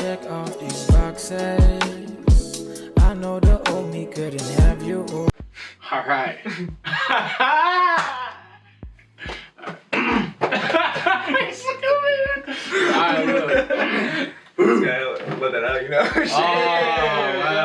check off these boxes. I know the old me couldn't have you. All right. Let that out, you know? Wow.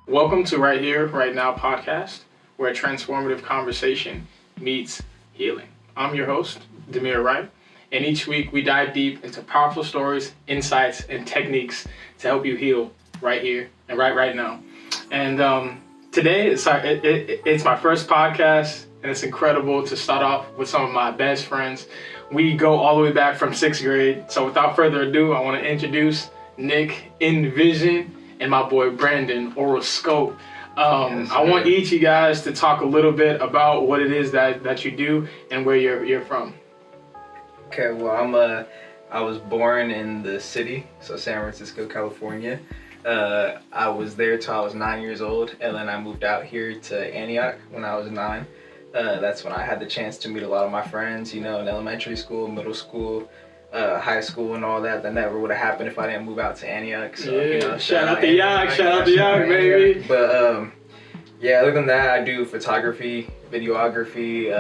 Welcome to Right Here, Right Now podcast, where transformative conversation meets healing. I'm your host, Demierewright, and each week we dive deep into powerful stories, insights, and techniques to help you heal right here and right now. And today it's my first podcast, and it's incredible to start off with some of my best friends. We go all the way back from 6th grade. So without further ado, I want to introduce Nick, n.viison, and my boy Brandon, orozscope. Yes, I want each of you guys to talk a little bit about what it is that you do and where you're from. Okay, well, I was born in the city, so San Francisco, California. I was there till I was 9 years old, and then I moved out here to Antioch when I was 9. That's when I had the chance to meet a lot of my friends, you know, in elementary school, middle school, high school, and all that. That never would have happened if I didn't move out to Antioch. So, Yeah, you know, shout out to Yock, baby. But yeah, other than that, I do photography, videography.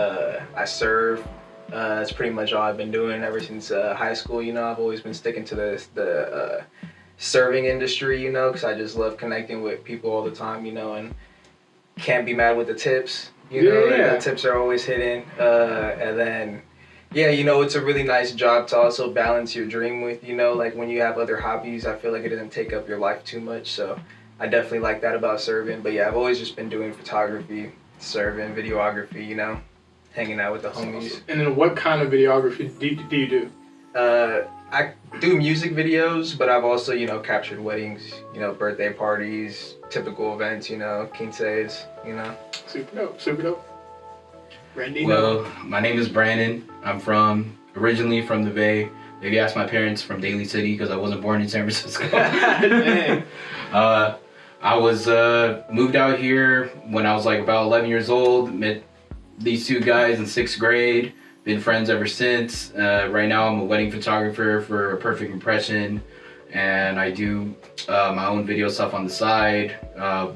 I serve. That's pretty much all I've been doing ever since high school. You know, I've always been sticking to the serving industry, you know, because I just love connecting with people all the time, you know, and can't be mad with the tips. You know, the tips are always hidden. And then, yeah, you know, it's a really nice job to also balance your dream with, you know, like when you have other hobbies, I feel like it doesn't take up your life too much. So I definitely like that about serving. But yeah, I've always just been doing photography, serving, videography, you know, hanging out with the homies. And then what kind of videography do you do? I do music videos, but I've also, you know, captured weddings, you know, birthday parties, typical events, you know, quinceañeras, you know. Super dope. Randy? Well, my name is Brandon. I'm originally from the Bay. Maybe ask my parents from Daly City because I wasn't born in San Francisco. Dang. I was moved out here when I was like about 11 years old. Met these two guys in 6th grade. Been friends ever since. Right now I'm a wedding photographer for A Perfect Impression, and I do my own video stuff on the side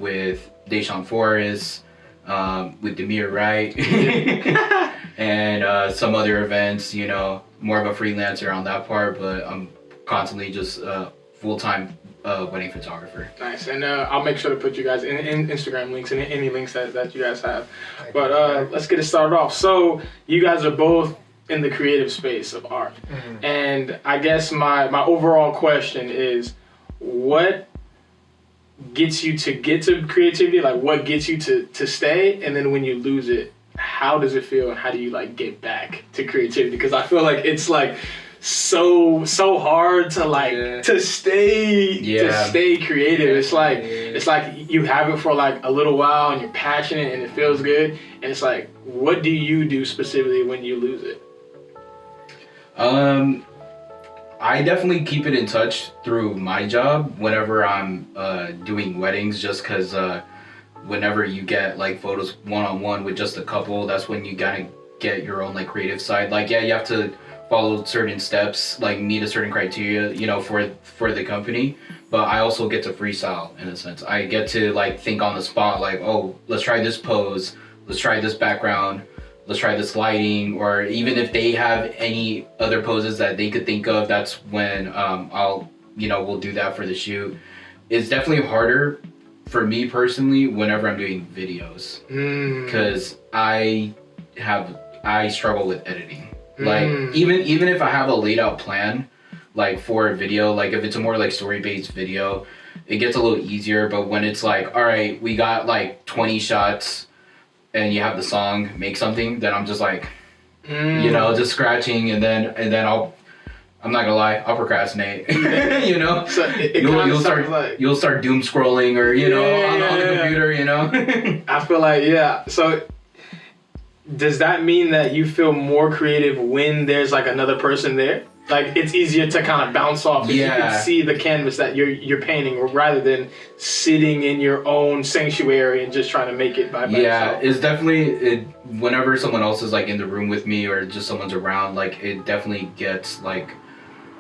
with Deshaun Forrest, with demierewright, and some other events, you know, more of a freelancer on that part, but I'm constantly just full-time wedding photographer. Nice, and I'll make sure to put you guys in Instagram links and any links that you guys have. But let's get it started off. So you guys are both in the creative space of art, and I guess my overall question is, what gets you to get to creativity? Like, what gets you to stay? And then when you lose it, how does it feel, and how do you like get back to creativity? Because I feel like it's like so hard to like to stay creative. It's like you have it for like a little while and you're passionate and it feels good, and it's like, what do you do specifically when you lose it? I definitely keep it in touch through my job whenever I'm doing weddings, just because whenever you get like photos one-on-one with just a couple, that's when you gotta get your own like creative side. Like, yeah, you have to follow certain steps, like meet a certain criteria, you know, for the company, but I also get to freestyle in a sense. I get to like think on the spot, like, oh, let's try this pose, let's try this background, let's try this lighting, or even if they have any other poses that they could think of, that's when we'll do that for the shoot. It's definitely harder for me personally whenever I'm doing videos, because I struggle with editing. Like, even if I have a laid out plan, like for a video, like if it's a more like story based video, it gets a little easier. But when it's like, all right, we got like 20 shots and you have the song, make something, then I'm just like, you know, just scratching, and then I'm not gonna lie, I'll procrastinate. You know, so you'll start doom scrolling, or you know, on the computer, you know. I feel like, yeah. So does that mean that you feel more creative when there's like another person there? Like, it's easier to kind of bounce off if you can see the canvas that you're painting, rather than sitting in your own sanctuary and just trying to make it by yourself. Yeah, it's definitely whenever someone else is like in the room with me, or just someone's around, like it definitely gets like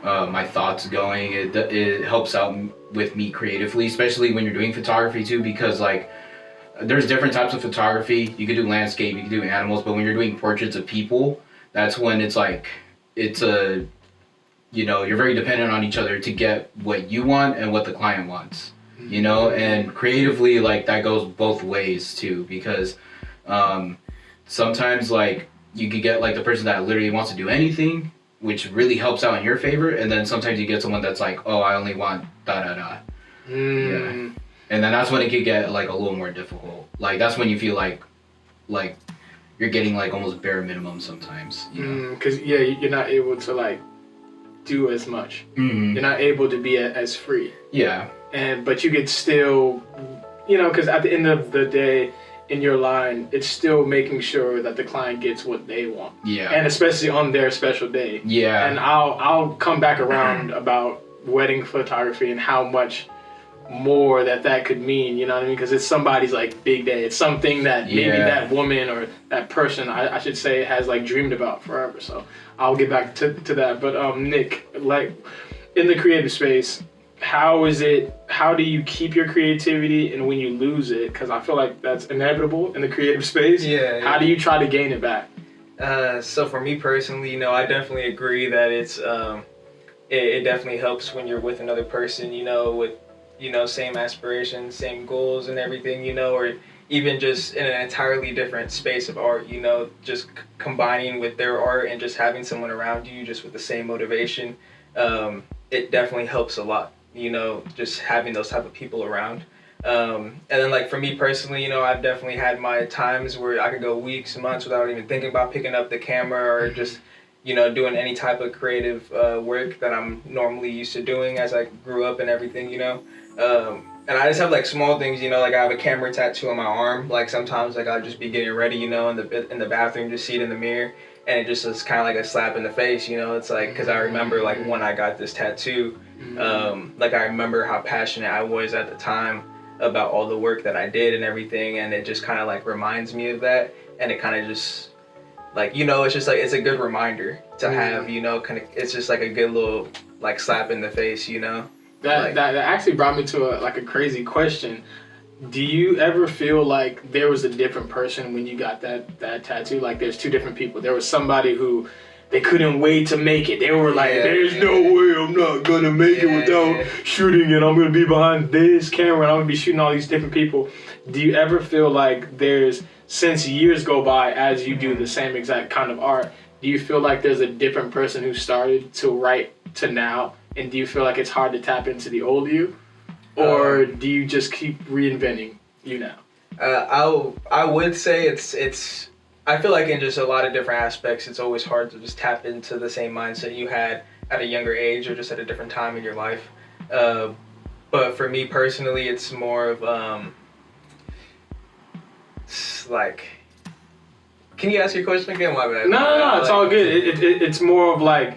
my thoughts going. It helps out with me creatively, especially when you're doing photography too, because like there's different types of photography. You could do landscape, you could do animals, but when you're doing portraits of people, that's when it's like you're very dependent on each other to get what you want and what the client wants, and creatively, like, that goes both ways too, because sometimes, like, you could get like the person that literally wants to do anything, which really helps out in your favor, and then sometimes you get someone that's like, oh, I only want da da da. Yeah. And then that's when it could get like a little more difficult. Like, that's when you feel like you're getting like almost bare minimum sometimes, because you're not able to like do as much. You're not able to be as free. But you could still, because at the end of the day, in your line, it's still making sure that the client gets what they want. And especially on their special day. And I'll come back around about wedding photography and how much more that could mean, you know what I mean? Because it's somebody's like big day. It's something that maybe that woman or that person, I should say, has like dreamed about forever. So I'll get back to that. But Nick, like, in the creative space, how do you keep your creativity, and when you lose it, because I feel like that's inevitable in the creative space, how do you try to gain it back? So for me personally, I definitely agree that it's it definitely helps when you're with another person, with same aspirations, same goals and everything, or even just in an entirely different space of art, just combining with their art and just having someone around you just with the same motivation. It definitely helps a lot, just having those type of people around. And then, like, for me personally, I've definitely had my times where I could go weeks, months without even thinking about picking up the camera or just, doing any type of creative work that I'm normally used to doing as I grew up and everything, and I just have like small things, like I have a camera tattoo on my arm. Like sometimes like I'll just be getting ready, in the bathroom, just see it in the mirror, and it just is kind of like a slap in the face, It's like, because I remember like when I got this tattoo, like I remember how passionate I was at the time about all the work that I did and everything, and it just kind of like reminds me of that, and it kind of just like, it's just like, it's a good reminder to have, kind of, it's just like a good little like slap in the face, That actually brought me to a crazy question. Do you ever feel like there was a different person when you got that tattoo? Like, there's two different people. There was somebody who they couldn't wait to make it. They were like, there's no way I'm not going to make it without shooting it. I'm going to be behind this camera and I'm going to be shooting all these different people. Do you ever feel like since years go by as you do the same exact kind of art, do you feel like there's a different person who started to write to now? And do you feel like it's hard to tap into the old you? Or do you just keep reinventing you now? I would say it's I feel like in just a lot of different aspects, it's always hard to just tap into the same mindset you had at a younger age or just at a different time in your life. But for me personally, it's more of like, can you ask your question again? My bad. No, it's all good. It's more of like,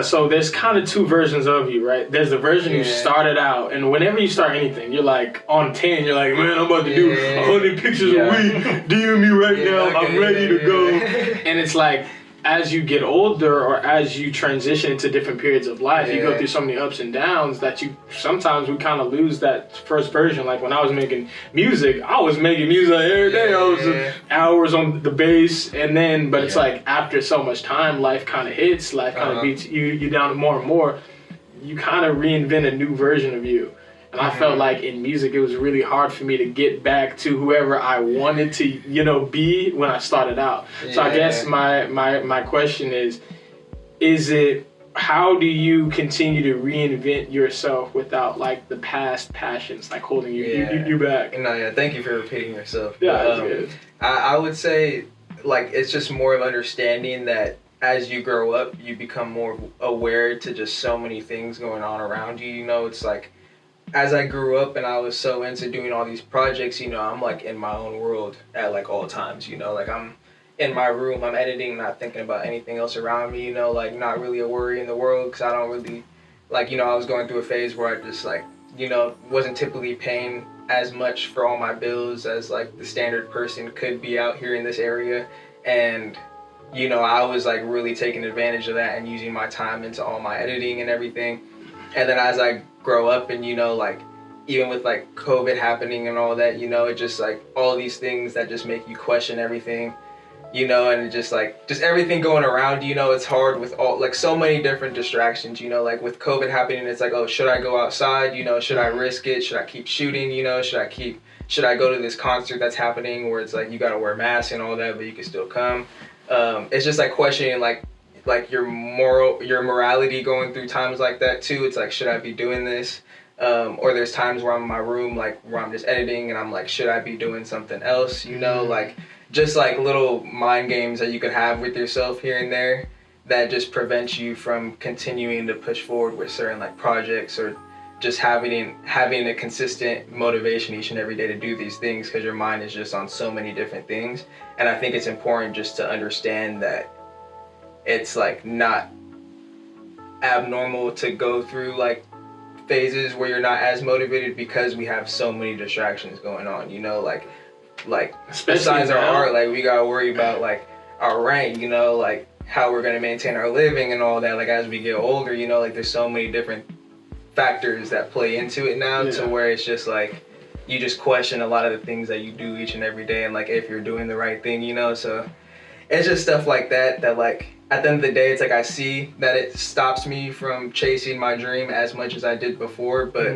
so there's kind of two versions of you, right? There's the version who started out, and whenever you start anything, you're like on 10, you're like, man, I'm about to do 100 pictures a week. DM me right now. I'm ready to go. And it's like, as you get older or as you transition into different periods of life, you go through so many ups and downs that sometimes we kind of lose that first version. Like when I was making music, I was making music every day. I was hours on the bass, and then, but it's like after so much time, life kind of hits, life kind of beats you down more and more. You kind of reinvent a new version of you. And I felt like in music, it was really hard for me to get back to whoever I wanted to, be when I started out. So I guess my question is it, how do you continue to reinvent yourself without like the past passions, like holding you back? No, thank you for repeating yourself. Yeah, that's good. I would say like, it's just more of understanding that as you grow up, you become more aware to just so many things going on around you. It's like, as I grew up and I was so into doing all these projects, I'm like in my own world at like all times, like I'm in my room, I'm editing, not thinking about anything else around me, like not really a worry in the world, because I don't really, like, I was going through a phase where I just like, wasn't typically paying as much for all my bills as like the standard person could be out here in this area. And you know, I was like really taking advantage of that and using my time into all my editing and everything. And then as I grow up and, you know, like even with like COVID happening and all that, you know, it just like all these things that just make you question everything, you know, and just like just everything going around, you know, it's hard with all like so many different distractions, you know, like with COVID happening, it's like, oh, should I go outside? You know, should I risk it? Should I keep shooting? You know, should I go to this concert that's happening where it's like you got to wear masks and all that, but you can still come? It's just like questioning like your morality going through times like that too. It's like, should I be doing this? Or there's times where I'm in my room, like where I'm just editing and I'm like, should I be doing something else? You know, like just like little mind games that you could have with yourself here and there that just prevents you from continuing to push forward with certain like projects, or just having a consistent motivation each and every day to do these things, because your mind is just on so many different things. And I think it's important just to understand that it's like not abnormal to go through like phases where you're not as motivated, because we have so many distractions going on, you know, like besides our art, like we gotta worry about like our rent, you know, like how we're gonna maintain our living and all that, like as we get older, you know, like there's so many different factors that play into it now, to where it's just like you just question a lot of the things that you do each and every day, and like if you're doing the right thing, you know. So it's just stuff like that like at the end of the day, it's like I see that it stops me from chasing my dream as much as I did before, but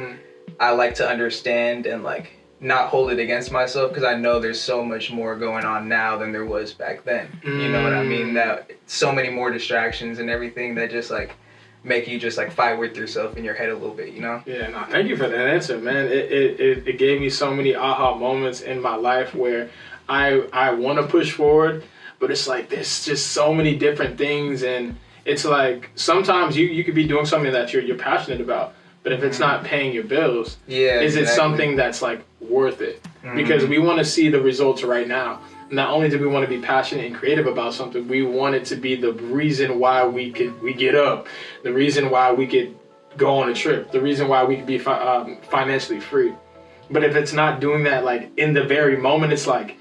I like to understand and like not hold it against myself, because I know there's so much more going on now than there was back then. You know what I mean? That so many more distractions and everything that just like make you just like fight with yourself in your head a little bit, you know? Yeah, no, thank you for that answer, man. It gave me so many aha moments in my life where I want to push forward, but it's like there's just so many different things, and it's like sometimes you could be doing something that you're passionate about, but if it's not paying your bills, is it something that's like worth it? Because we want to see the results right now. Not only do we want to be passionate and creative about something, we want it to be the reason why we get up, the reason why we could go on a trip, the reason why we could be financially free. But if it's not doing that, like in the very moment, it's like,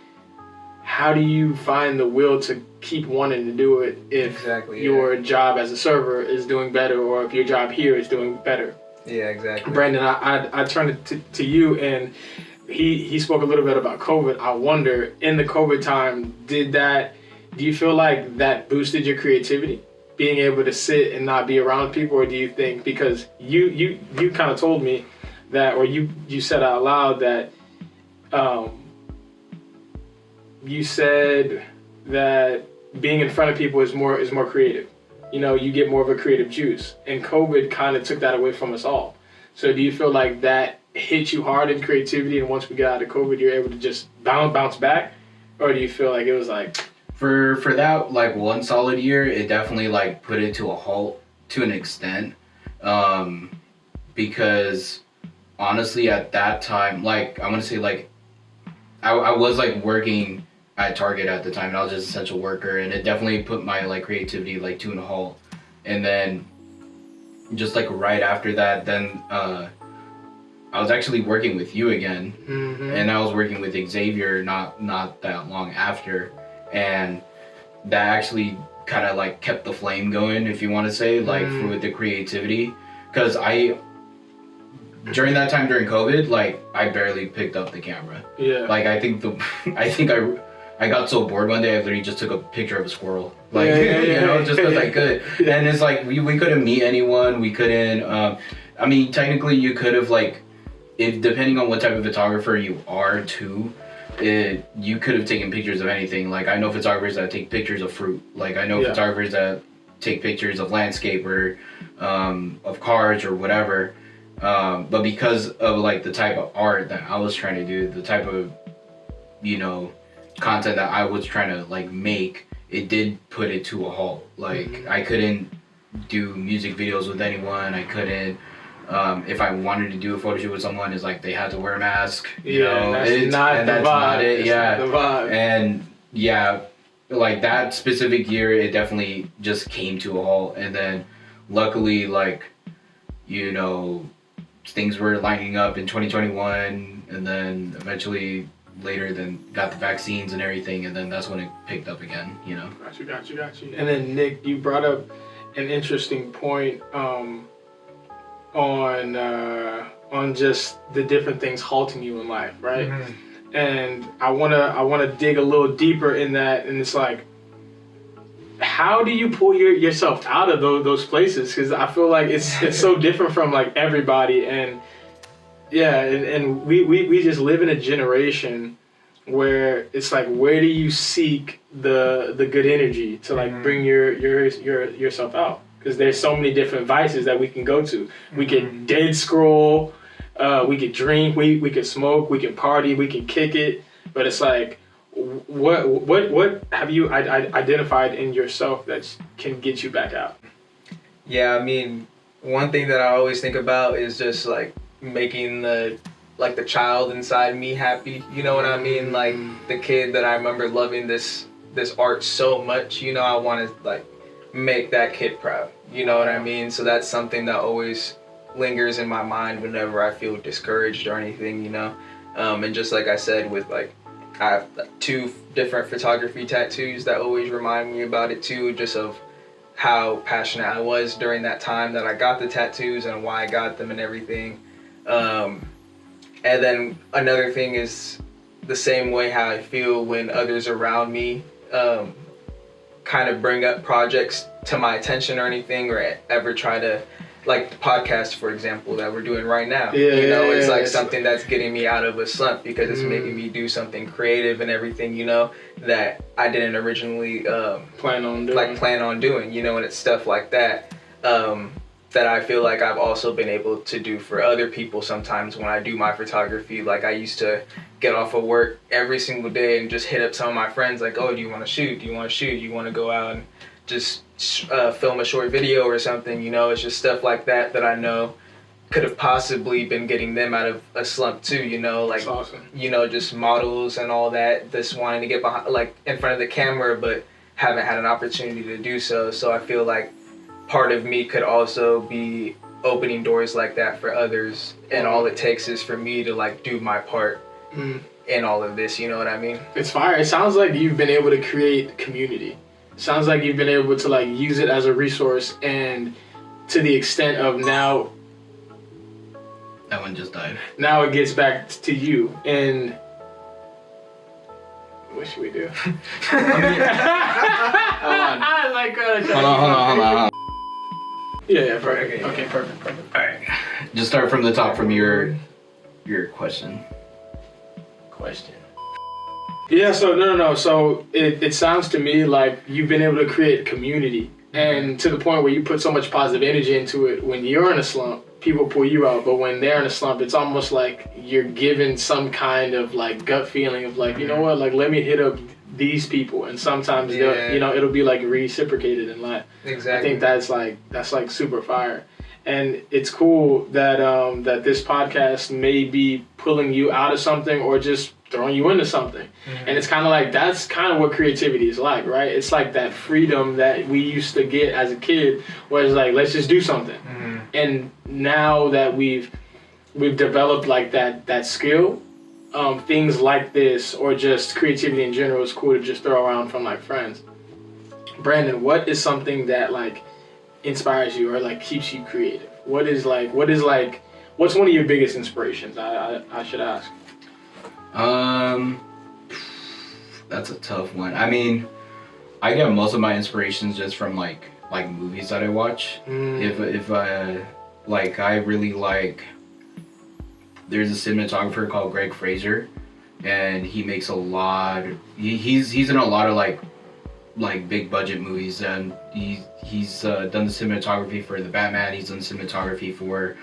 how do you find the will to keep wanting to do it if your job as a server is doing better, or if your job here is doing better? Yeah, exactly. Brandon, I turned it to you, and he spoke a little bit about COVID. I wonder, in the COVID time, do you feel like that boosted your creativity, being able to sit and not be around people? Or do you think, because you kind of told me that, or you said out loud that you said that being in front of people is more creative. You know, you get more of a creative juice, and COVID kind of took that away from us all. So do you feel like that hit you hard in creativity, and once we got out of COVID, you're able to just bounce back? Or do you feel like it was like... For that, like, one solid year, it definitely, like, put it to a halt to an extent. Because, honestly, at that time, like, I'm going to say, like, I was, like, working at Target at the time, and I was just an essential worker, and it definitely put my, like, creativity, like, to a halt. And then, just, like, right after that, then, I was actually working with you again, and I was working with Xavier not that long after, and that actually kind of like kept the flame going, if you want to say, like with the creativity, because during that time during COVID, like I barely picked up the camera. Yeah. Like I think I got so bored one day, I literally just took a picture of a squirrel, like you know, just because I could. And it's like we couldn't meet anyone, we couldn't. I mean, technically, you could have like. If depending on what type of photographer you are too, you could have taken pictures of anything. Like I know photographers that take pictures of fruit. Like I know photographers that take pictures of landscape or of cars or whatever. But because of like the type of art that I was trying to do, the type of, you know, content that I was trying to like make, it did put it to a halt. Like I couldn't do music videos with anyone. I couldn't. If I wanted to do a photo shoot with someone, it's like they had to wear a mask. You know, that's not it. Yeah, the vibe. And yeah, like that specific year, it definitely just came to a halt. And then, luckily, like, you know, things were lining up in 2021, and then eventually later, then got the vaccines and everything, and then that's when it picked up again, you know. Got you. And then Nick, you brought up an interesting point on just the different things halting you in life, right? Mm-hmm. And I wanna dig a little deeper in that, and it's like, how do you pull yourself out of those places? Because I feel like it's so different from like everybody, and yeah, and we just live in a generation where it's like, where do you seek the good energy to like bring yourself out? Because there's so many different vices that we can go to. We can dead scroll, we could drink, we could smoke, we can party, we can kick it, but it's like, what have you identified in yourself that can get you back out? Yeah, I mean, one thing that I always think about is just like making the child inside me happy. You know what I mean? Like the kid that I remember loving this art so much. You know, I want to like make that kid proud. You know what I mean? So that's something that always lingers in my mind whenever I feel discouraged or anything. You know, and just like I said, with like, I have 2 different photography tattoos that always remind me about it too, just of how passionate I was during that time that I got the tattoos and why I got them and everything. And then another thing is the same way how I feel when others around me kind of bring up projects to my attention or anything, or ever try to, like the podcast, for example, that we're doing right now. It's like something that's getting me out of a slump because it's making me do something creative and everything, you know, that I didn't originally plan on doing, you know, and it's stuff like that that I feel like I've also been able to do for other people sometimes when I do my photography. Like I used to get off of work every single day and just hit up some of my friends like, oh, do you want to shoot? Do you want to shoot? You want to go out and just film a short video or something, you know? It's just stuff like that I know could have possibly been getting them out of a slump too, you know? Like, that's awesome. You know, just models and all that, just wanting to get behind, like in front of the camera, but haven't had an opportunity to do so. So I feel like part of me could also be opening doors like that for others, and all it takes is for me to like do my part in all of this, you know what I mean? It's fire. It sounds like you've been able to create community. Sounds like you've been able to like use it as a resource, and to the extent of now, that one just died. Now it gets back to you. And what should we do? Hold on. Yeah, perfect. Okay, perfect. All right. Just start from the top, from your question. Yeah, so no. So it sounds to me like you've been able to create community, and to the point where you put so much positive energy into it. When you're in a slump, people pull you out, but when they're in a slump, it's almost like you're given some kind of like gut feeling of like, you know what, like let me hit up these people, and sometimes they'll, you know, it'll be like reciprocated in life. Exactly. I think that's like super fire. And it's cool that that this podcast may be pulling you out of something or just throwing you into something. And it's kind of like, that's kind of what creativity is like, right? It's like that freedom that we used to get as a kid, where it's like, let's just do something. And now that we've developed like that skill, things like this, or just creativity in general, is cool to just throw around from like friends. Brandon, what is something that like inspires you or like keeps you creative? What's one of your biggest inspirations? I should ask. That's a tough one. I mean, I get most of my inspirations just from like movies that I watch. If I like, I really like, there's a cinematographer called Greg Fraser, and he makes a lot. He's in a lot of like big budget movies, and he's done the cinematography for the Batman. He's done cinematography for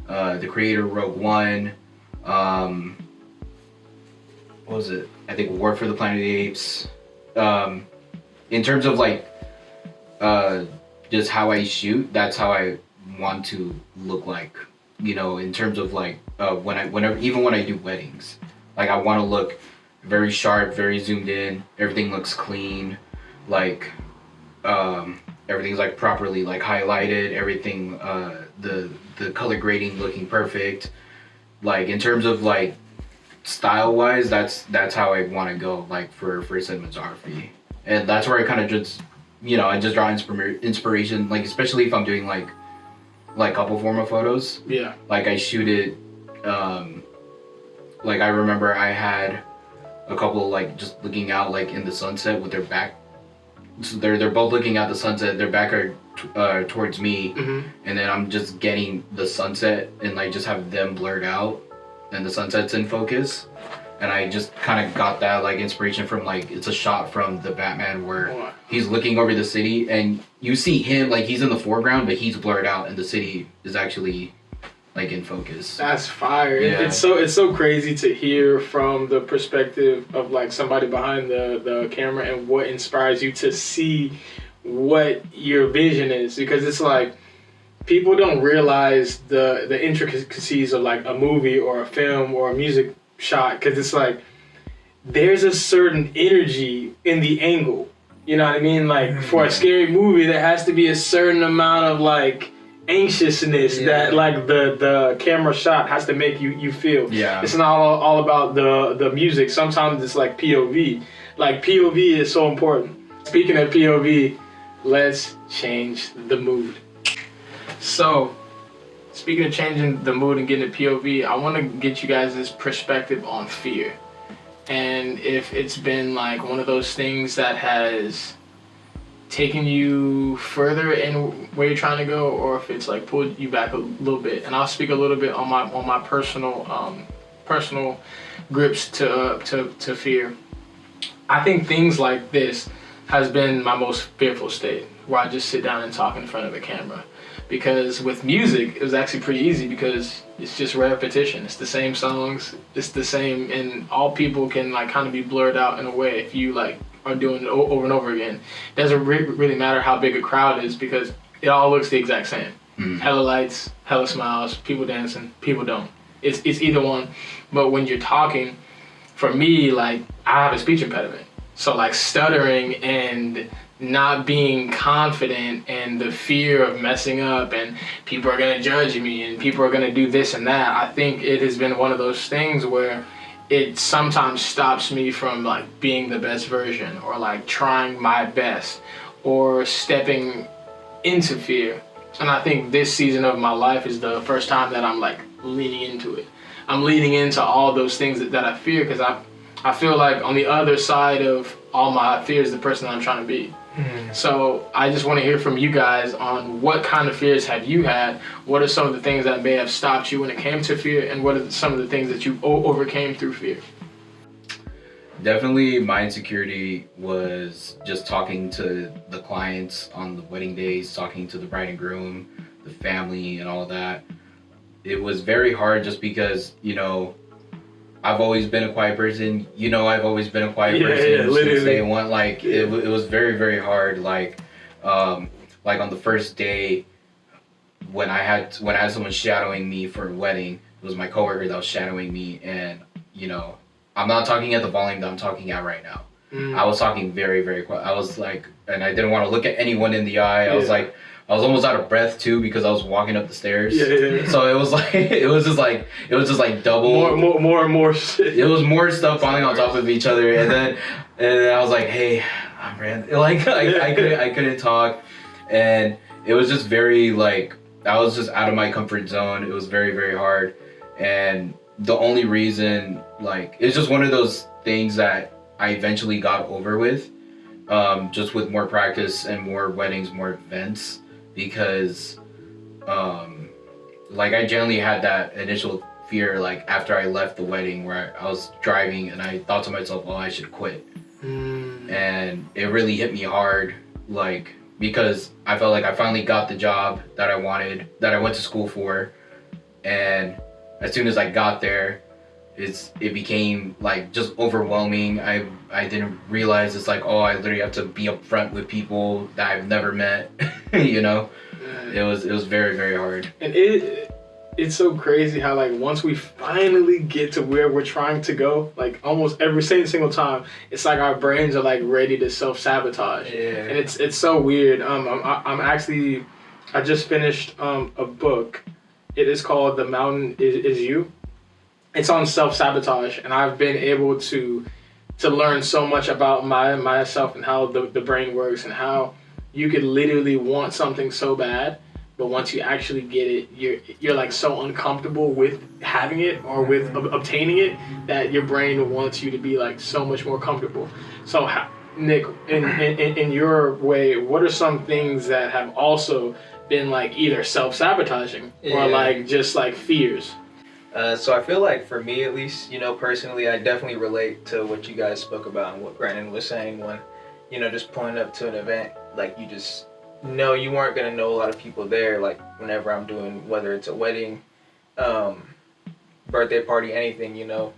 the creator of Rogue One. What was it? I think War for the Planet of the Apes. In terms of like just how I shoot, that's how I want to look like, you know, in terms of like even when I do weddings, like I want to look very sharp, very zoomed in, everything looks clean, like everything's like properly like highlighted, everything the color grading looking perfect. Like in terms of like style wise, that's how I want to go, like for cinematography, and that's where I kind of just, I just draw inspiration, like especially if I'm doing like couple formal photos. Yeah. Like I shoot it, like I remember I had a couple like just looking out like in the sunset with their back. So they're both looking at the sunset. Their back are towards me, and then I'm just getting the sunset and like just have them blurred out, and the sunset's in focus. And I just kind of got that like inspiration from like, it's a shot from the Batman where he's looking over the city and you see him like he's in the foreground, but he's blurred out and the city is actually like in focus. That's fire. Yeah. It's so crazy to hear from the perspective of like somebody behind the camera and what inspires you to see what your vision is, because it's like people don't realize the intricacies of like a movie or a film or a music shot, because it's like there's a certain energy in the angle, you know what I mean? Like for a scary movie there has to be a certain amount of like anxiousness that like the camera shot has to make you feel. It's not all about the music. Sometimes it's like POV. Like POV is so important. Speaking of POV, let's change the mood. So speaking of changing the mood and getting a POV, I want to get you guys this perspective on fear. And if it's been like one of those things that has taken you further in where you're trying to go, or if it's like pulled you back a little bit. And I'll speak a little bit on my personal grips to fear. I think things like this has been my most fearful state, where I just sit down and talk in front of a camera. Because with music, it was actually pretty easy because it's just repetition. It's the same songs, it's the same, and all people can like kind of be blurred out in a way if you like are doing it over and over again. It doesn't really matter how big a crowd is because it all looks the exact same. Hella lights, hella smiles, people dancing, people don't. It's either one. But when you're talking, for me, like I have a speech impediment. So like stuttering and not being confident and the fear of messing up and people are gonna judge me and people are gonna do this and that, I think it has been one of those things where it sometimes stops me from like being the best version or like trying my best or stepping into fear. And I think this season of my life is the first time that I'm like leaning into it. I'm leaning into all those things that I fear, because I feel like on the other side of all my fears, the person I'm trying to be. So I just want to hear from you guys on what kind of fears have you had? What are some of the things that may have stopped you when it came to fear? And what are some of the things that you overcame through fear? Definitely my insecurity was just talking to the clients on the wedding days, talking to the bride and groom, the family and all of that. It was very hard just because, I've always been a quiet person. I've always been a quiet person since day one. Like it was very, very hard. Like on the first day when I had someone shadowing me for a wedding, it was my coworker that was shadowing me, and I'm not talking at the volume that I'm talking at right now. I was talking very, very quiet. I was like, and I didn't want to look at anyone in the eye. I was like, I was almost out of breath too because I was walking up the stairs. So it was like, it was just like double. More and more shit. It was more stuff falling on top of each other, and then I was like, hey, I'm Brand. Like I couldn't talk, and it was just very like I was just out of my comfort zone. It was very, very hard, and the only reason like it's just one of those things that I eventually got over with, just with more practice and more weddings, more events. Because like I generally had that initial fear like after I left the wedding, where I was driving and I thought to myself, oh, I should quit. And it really hit me hard, like because I felt like I finally got the job that I wanted, that I went to school for, and as soon as I got there, it became like just overwhelming. I didn't realize it's like, oh, I literally have to be upfront with people that I've never met. It was very, very hard. And it's so crazy how like once we finally get to where we're trying to go, like almost every single time, it's like our brains are like ready to self-sabotage. And it's so weird. I just finished a book. It is called The Mountain Is You. it's on self-sabotage, and I've been able to learn so much about myself and how the brain works, and how you could literally want something so bad, but once you actually get it, you're like so uncomfortable with having it or with obtaining it that your brain wants you to be like so much more comfortable. So Nick, in your way, what are some things that have also been like either self-sabotaging or like just like fears? So I feel like for me, at least, you know, personally, I definitely relate to what you guys spoke about and what Brandon was saying when, you know, just pulling up to an event, like you just know you weren't going to know a lot of people there. Like whenever I'm doing, whether it's a wedding, birthday party, anything, you know,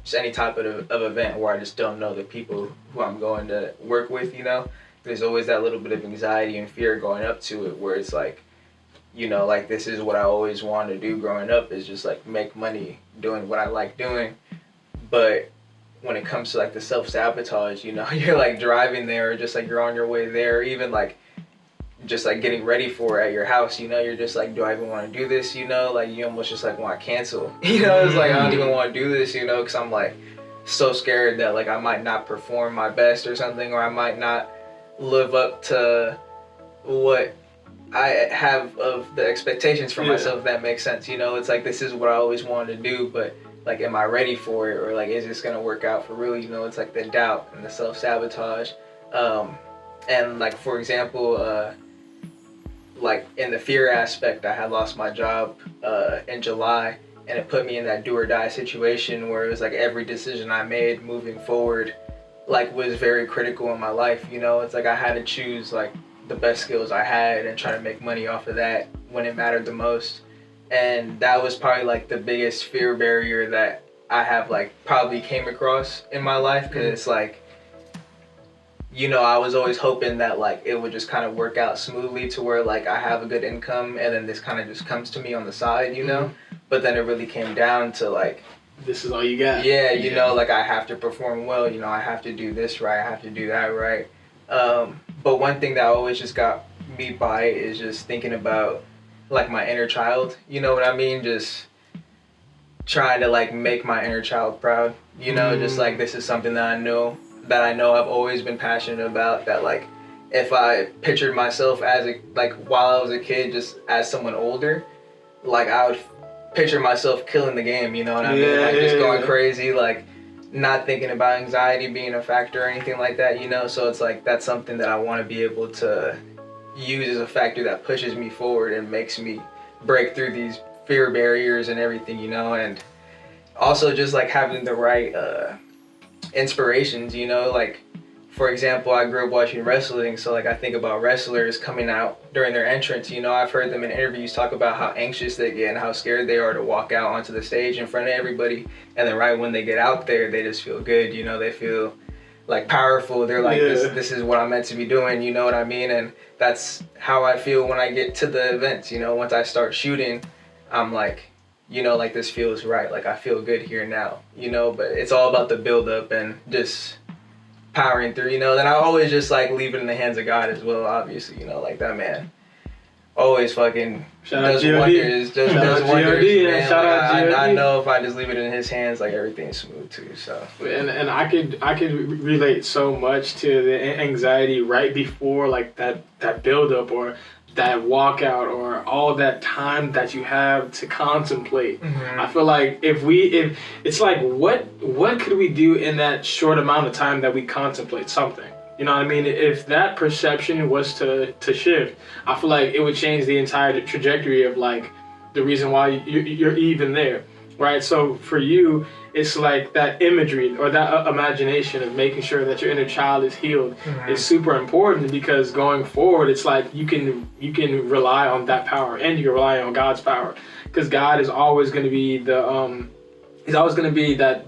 just any type of event where I just don't know the people who I'm going to work with, you know, there's always that little bit of anxiety and fear going up to it where it's like, you know, like this is what I always wanted to do growing up, is just like make money doing what I like doing. But when it comes to like the self-sabotage, you know, you're like driving there, or just like you're on your way there, or even like just like getting ready for it at your house, you know, you're just like, do I even want to do this, you know, like you almost just like want to cancel, you know, it's like I don't even want to do this, you know, because I'm like so scared that like I might not perform my best or something, or I might not live up to what I have of the expectations for myself, if that makes sense, you know. It's like this is what I always wanted to do, but like am I ready for it, or like is this gonna work out for real, you know. It's like the doubt and the self-sabotage, and like for example, like in the fear aspect, I had lost my job in July, and it put me in that do or die situation where it was like every decision I made moving forward like was very critical in my life, you know. It's like I had to choose like the best skills I had and try to make money off of that when it mattered the most. And that was probably like the biggest fear barrier that I have like probably came across in my life, because it's like, you know, I was always hoping that like it would just kind of work out smoothly to where like I have a good income and then this kind of just comes to me on the side, you know. But then it really came down to like, this is all you got. Yeah, you know, like I have to perform well, you know, I have to do this right, I have to do that right. But one thing that always just got me by is just thinking about like my inner child, you know what I mean? Just trying to like make my inner child proud, you know, just like this is something that I know I've always been passionate about, that like if I pictured myself as a, like while I was a kid, just as someone older, like I would picture myself killing the game, you know what I mean? Like just going crazy, like not thinking about anxiety being a factor or anything like that, you know. So it's like that's something that I want to be able to use as a factor that pushes me forward and makes me break through these fear barriers and everything, you know. And also just like having the right inspirations, you know. Like for example, I grew up watching wrestling, so like I think about wrestlers coming out during their entrance, you know. I've heard them in interviews talk about how anxious they get and how scared they are to walk out onto the stage in front of everybody, and then right when they get out there they just feel good, you know. They feel like powerful, they're like this is what I'm meant to be doing, you know what I mean. And that's how I feel when I get to the events, you know. Once I start shooting, I'm like, you know, like this feels right, like I feel good here now, you know. But it's all about the build up and just powering through, you know. Then I always just like leave it in the hands of God as well, obviously, you know. Like that man always fucking does wonders, does wonders, man. Shout out G.O.D. I know if I just leave it in his hands, like everything's smooth too. So and I could relate so much to the anxiety right before like that build up or that walkout or all that time that you have to contemplate. I feel like if it's like what could we do in that short amount of time that we contemplate something? You know what I mean? If that perception was to shift, I feel like it would change the entire trajectory of like the reason why you're even there, right? So for you, it's like that imagery or that imagination of making sure that your inner child is healed is super important, because going forward, it's like you can rely on that power, and you can rely on God's power, because God is always going to be He's always going to be that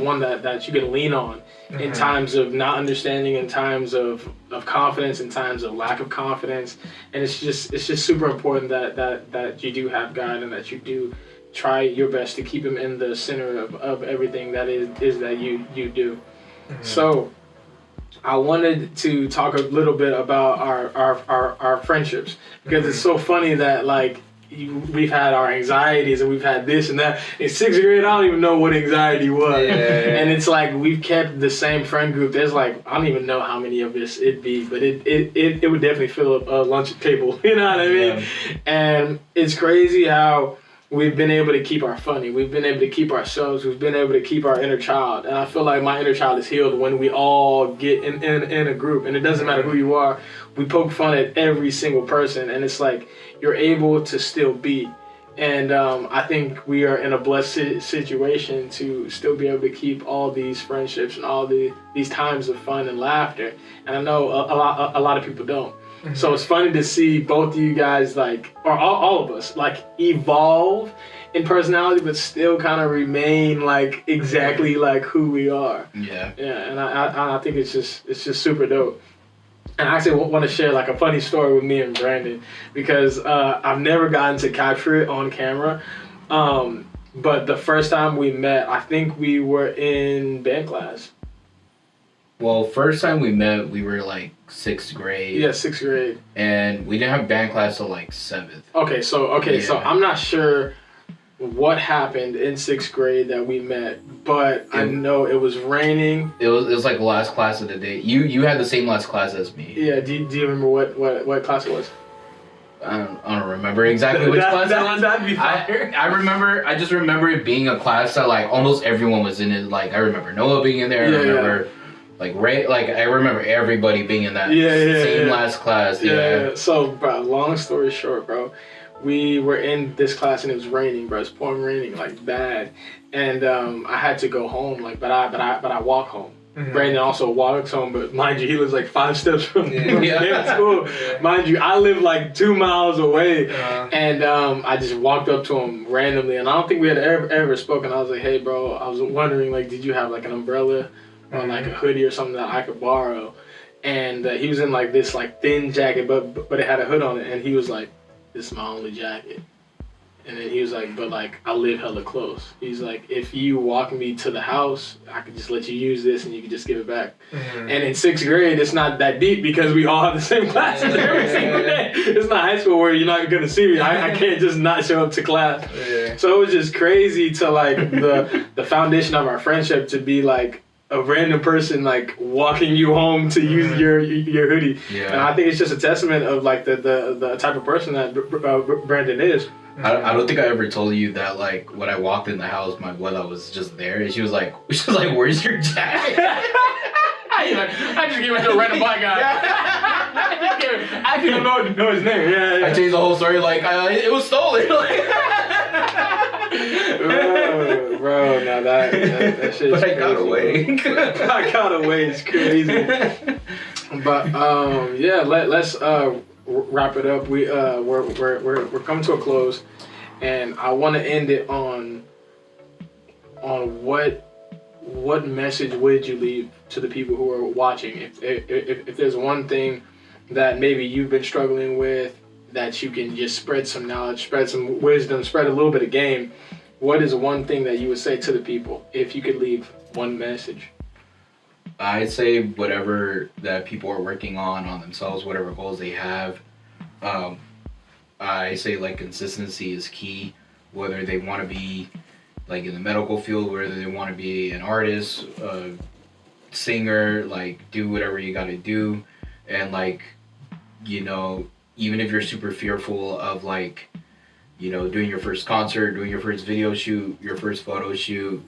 one that you can lean on in times of not understanding, in times of confidence, in times of lack of confidence. And it's just super important that you do have God, and that you do try your best to keep him in the center of everything that is that you do. So I wanted to talk a little bit about our friendships, because it's so funny that like we've had our anxieties and we've had this and that. In 6th grade, I don't even know what anxiety was. Yeah. And it's like we've kept the same friend group. There's like, I don't even know how many of us it'd be, but it would definitely fill up a lunch table. You know what I mean? Yeah. And it's crazy how we've been able to keep our funny. We've been able to keep ourselves. We've been able to keep our inner child. And I feel like my inner child is healed when we all get in a group. And it doesn't matter who you are. We poke fun at every single person. And it's like you're able to still be. And I think we are in a blessed situation to still be able to keep all these friendships and all these times of fun and laughter. And I know a lot of people don't. Mm-hmm. So it's funny to see both of you guys, like, or all of us, like, evolve in personality, but still kind of remain like exactly like who we are. Yeah. Yeah, and I think it's just super dope. And I actually want to share like a funny story with me and Brandon because I've never gotten to capture it on camera. But the first time we met, I think we were in band class. Well, first time we met, we were like 6th grade. Yeah, 6th grade. And we didn't have band class till like 7th. Okay, so I'm not sure what happened in 6th grade that we met, but I know it was raining. It was like the last class of the day. You had the same last class as me. Yeah, do you remember what class it was? I don't remember exactly which class it was. That'd be fire. I just remember it being a class that like almost everyone was in it. Like I remember Noah being in there. I remember like Ray, like I remember everybody being in that same last class. Yeah. So, bro, long story short, bro, we were in this class and it was raining, bro. It's pouring raining like bad, and I had to go home. Like, but I walk home. Mm-hmm. Brandon also walks home, but mind you, he lives like 5 steps from school. Yeah. Mind you, I live like 2 miles away, and I just walked up to him randomly, and I don't think we had ever spoken. I was like, "Hey, bro, I was wondering, like, did you have like an umbrella or like a hoodie or something that I could borrow?" And he was in like this like thin jacket, but it had a hood on it, and he was like, "This is my only jacket." And then he was like, "But like I live hella close." He's like, "If you walk me to the house, I could just let you use this and you could just give it back." Mm-hmm. And in 6th grade, it's not that deep because we all have the same classes every single day. It's not high school where you're not gonna see me. I can't just not show up to class. Yeah. So it was just crazy to like the foundation of our friendship to be like a random person like walking you home to use your hoodie. Yeah. And I think it's just a testament of like the type of person that Brandon is. I don't think I ever told you that like when I walked in the house, my abuela was just there and she was like, "Where's your jacket?" I just gave it to a random black guy. I actually don't know his name. Yeah. I changed the whole story like it was stolen. Bro, now that shit. But I got away. I got away. It's crazy. But let's wrap it up. We're coming to a close, and I want to end it on what message would you leave to the people who are watching? If there's one thing that maybe you've been struggling with, that you can just spread some knowledge, spread some wisdom, spread a little bit of game, what is one thing that you would say to the people if you could leave one message? I'd say whatever that people are working on themselves, whatever goals they have, I say like consistency is key, whether they want to be like in the medical field, whether they want to be an artist, singer, like do whatever you got to do. And like, you know, even if you're super fearful of like, you know, doing your first concert, doing your first video shoot, your first photo shoot,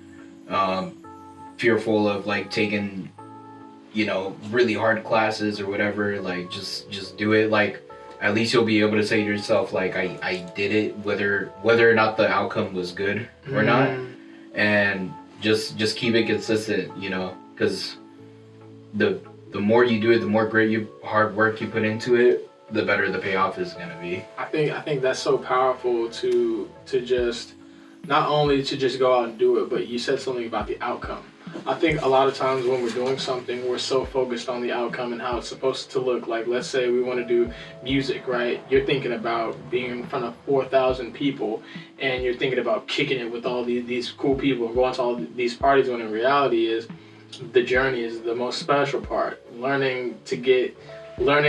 fearful of like taking, you know, really hard classes or whatever, like just do it. Like at least you'll be able to say to yourself like I did it, whether or not the outcome was good or not. And just keep it consistent, you know, because the more you do it, the more hard work you put into it, the better the payoff is gonna be. I think that's so powerful to just not only to just go out and do it, but you said something about the outcome. I think a lot of times when we're doing something, we're so focused on the outcome and how it's supposed to look. Like, let's say we want to do music, right? You're thinking about being in front of 4,000 people, and you're thinking about kicking it with all these cool people and going to all these parties, when in reality is the journey is the most special part. Learning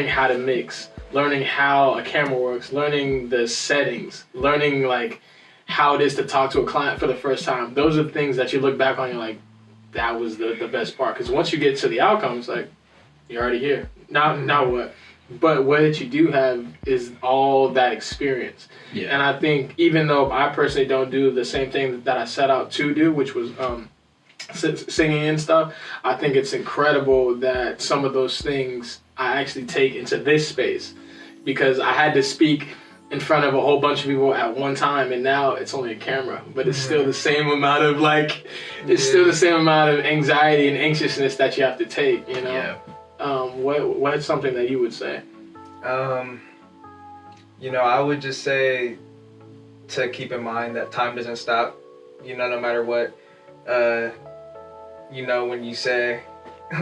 how to mix, learning how a camera works, learning the settings, learning like how it is to talk to a client for the first time. Those are the things that you look back on, you're like, that was the best part. Because once you get to the outcomes, like, you're already here. Now what? But what you do have is all that experience. Yeah. And I think even though I personally don't do the same thing that I set out to do, which was singing and stuff, I think it's incredible that some of those things I actually take into this space, because I had to speak in front of a whole bunch of people at one time, and now it's only a camera, but it's still the same amount of still the same amount of anxiety and anxiousness that you have to take, you know? Yeah. What's something that you would say? You know, I would just say to keep in mind that time doesn't stop, you know, no matter what. You know, when you say,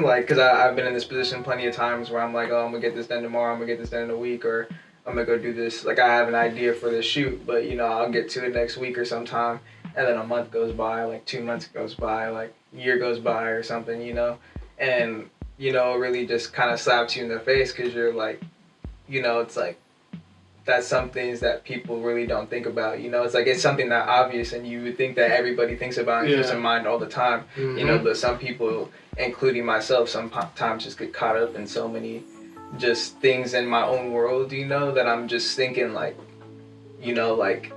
like, because I've been in this position plenty of times where I'm like, oh, I'm going to get this done tomorrow, I'm going to get this done in a week, or I'm going to go do this. Like, I have an idea for this shoot, but, you know, I'll get to it next week or sometime, and then a month goes by, like 2 months goes by, like a year goes by or something, you know, and, you know, it really just kind of slaps you in the face, because you're like, you know, it's like, that's some things that people really don't think about, you know. It's like, it's something that obvious, and you would think that everybody thinks about and keeps in mind all the time, you know, but some people, including myself, sometimes just get caught up in so many just things in my own world, you know, that I'm just thinking, like, you know, like,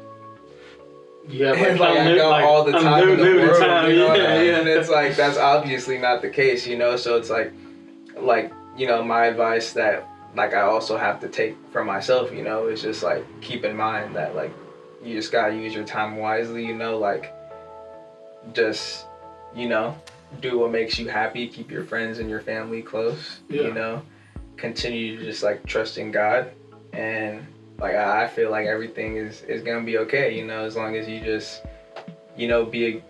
yeah, like I got all the time in the world, you know, and it's like, that's obviously not the case, you know. So it's like, you know, my advice that, like, I also have to take for myself, you know, is just, like, keep in mind that, like, you just gotta use your time wisely, you know, like, just, you know, do what makes you happy, keep your friends and your family close, you know, continue to just, like, trust in God, and, like, I feel like everything is gonna be okay, you know, as long as you just, you know, be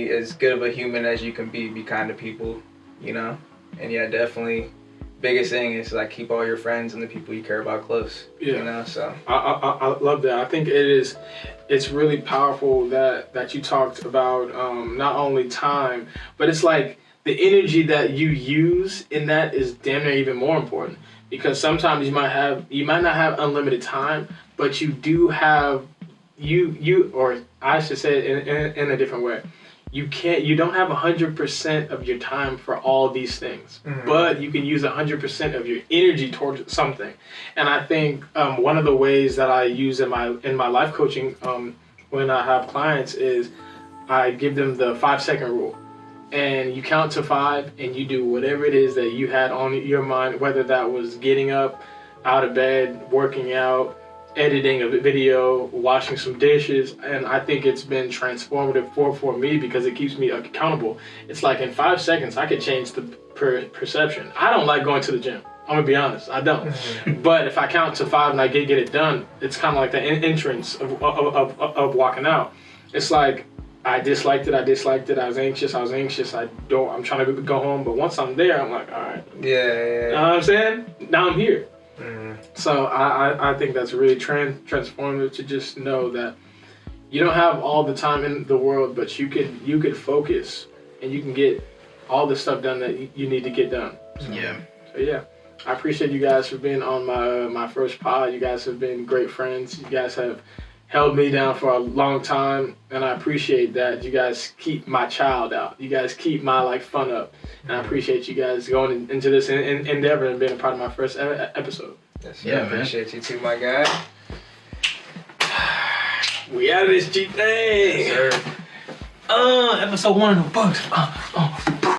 as good of a human as you can be kind to people, you know, and yeah, definitely. Biggest thing is, like, keep all your friends and the people you care about close. You know, so I love that. I think it's really powerful that you talked about not only time, but it's like the energy that you use in that is damn near even more important, because sometimes you might not have unlimited time, but you do have or I should say it in a different way. You don't have 100% of your time for all these things, but you can use 100% of your energy towards something. And I think one of the ways that I use in my life coaching when I have clients is I give them the 5-second rule. And you count to 5 and you do whatever it is that you had on your mind, whether that was getting up out of bed, working out, editing a video, washing some dishes, and I think it's been transformative for me because it keeps me accountable. It's like in 5 seconds, I could change the perception. I don't like going to the gym. I'm gonna be honest, I don't. But if I count to 5 and I get it done, it's kind of like the entrance of walking out. It's like I disliked it. I was anxious. I'm trying to go home, but once I'm there, I'm like, all right. Yeah. You know what I'm saying? Now I'm here. So I think that's really transformative to just know that you don't have all the time in the world, but you could focus and you can get all the stuff done that you need to get done. So yeah, I appreciate you guys for being on my first pod. You guys have been great friends. You guys have held me down for a long time, and I appreciate that you guys keep my child out. You guys keep my fun up, and I appreciate you guys going into this endeavor and being a part of my first episode. Yes, I appreciate you too, my guy. We out of this G thing. Yes, sir. Episode 1 in the books.